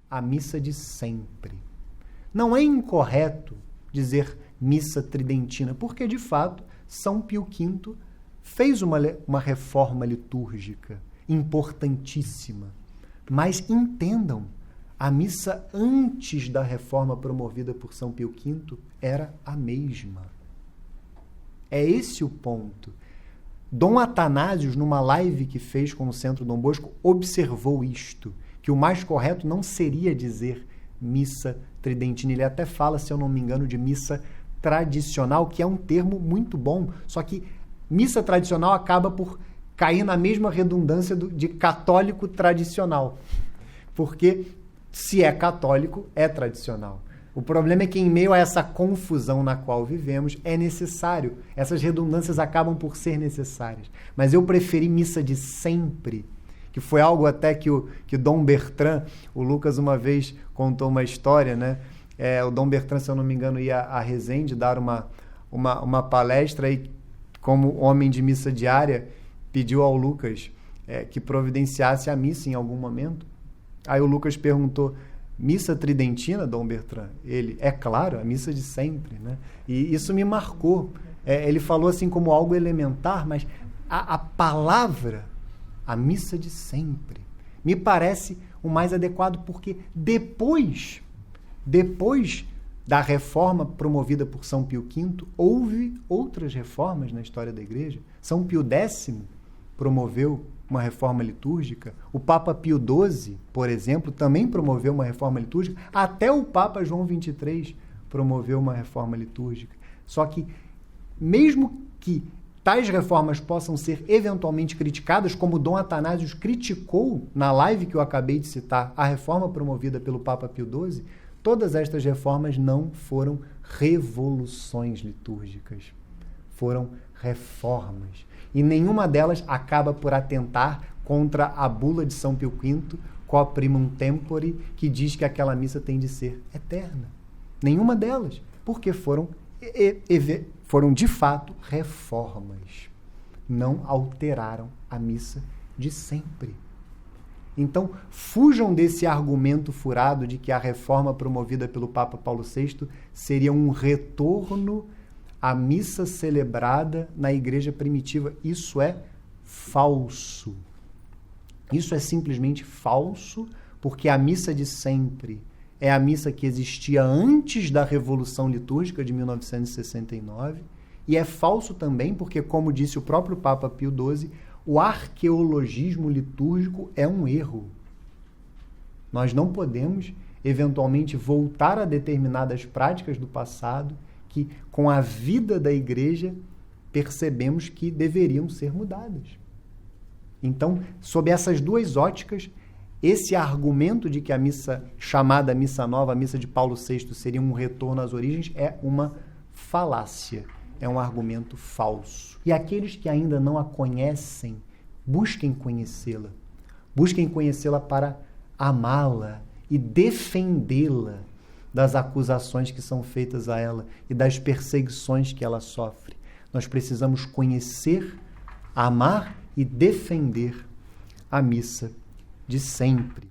a missa de sempre. Não é incorreto dizer missa tridentina, porque, de fato, São Pio V fez uma reforma litúrgica importantíssima. Mas entendam, a missa antes da reforma promovida por São Pio V era a mesma. É esse o ponto. Dom Atanásio, numa live que fez com o Centro Dom Bosco, observou isto, que o mais correto não seria dizer missa tridentina. Ele até fala, se eu não me engano, de missa tradicional, que é um termo muito bom, só que missa tradicional acaba por cair na mesma redundância de católico tradicional. Porque se é católico, é tradicional. O problema é que, em meio a essa confusão na qual vivemos, é necessário. Essas redundâncias acabam por ser necessárias. Mas eu preferi missa de sempre, que foi algo até que Dom Bertrand, o Lucas uma vez contou uma história, né? O Dom Bertrand, se eu não me engano, ia a Resende dar uma palestra e, como homem de missa diária, pediu ao Lucas que providenciasse a missa em algum momento. Aí o Lucas perguntou: missa tridentina, Dom Bertrand? Ele: é claro, a missa de sempre, né? E isso me marcou. Ele falou assim como algo elementar, mas a palavra, a missa de sempre, me parece o mais adequado, porque depois da reforma promovida por São Pio V, houve outras reformas na história da Igreja. São Pio X promoveu uma reforma litúrgica. O Papa Pio XII, por exemplo, também promoveu uma reforma litúrgica. Até o Papa João XXIII promoveu uma reforma litúrgica. Só que, mesmo que tais reformas possam ser eventualmente criticadas, como Dom Atanásio criticou na live que eu acabei de citar, a reforma promovida pelo Papa Pio XII, todas estas reformas não foram revoluções litúrgicas, foram reformas. E nenhuma delas acaba por atentar contra a bula de São Pio V, Quo Primum Tempore, que diz que aquela missa tem de ser eterna. Nenhuma delas, porque foram de fato reformas. Não alteraram a missa de sempre. Então, fujam desse argumento furado de que a reforma promovida pelo Papa Paulo VI seria um retorno à missa celebrada na igreja primitiva. Isso é falso. Isso é simplesmente falso, porque a missa de sempre é a missa que existia antes da Revolução Litúrgica de 1969, e é falso também porque, como disse o próprio Papa Pio XII, o arqueologismo litúrgico é um erro. Nós não podemos, eventualmente, voltar a determinadas práticas do passado que, com a vida da Igreja, percebemos que deveriam ser mudadas. Então, sob essas duas óticas, esse argumento de que a missa chamada Missa Nova, a missa de Paulo VI, seria um retorno às origens, é uma falácia, é um argumento falso. E aqueles que ainda não a conhecem, busquem conhecê-la. Busquem conhecê-la para amá-la e defendê-la das acusações que são feitas a ela e das perseguições que ela sofre. Nós precisamos conhecer, amar e defender a missa de sempre.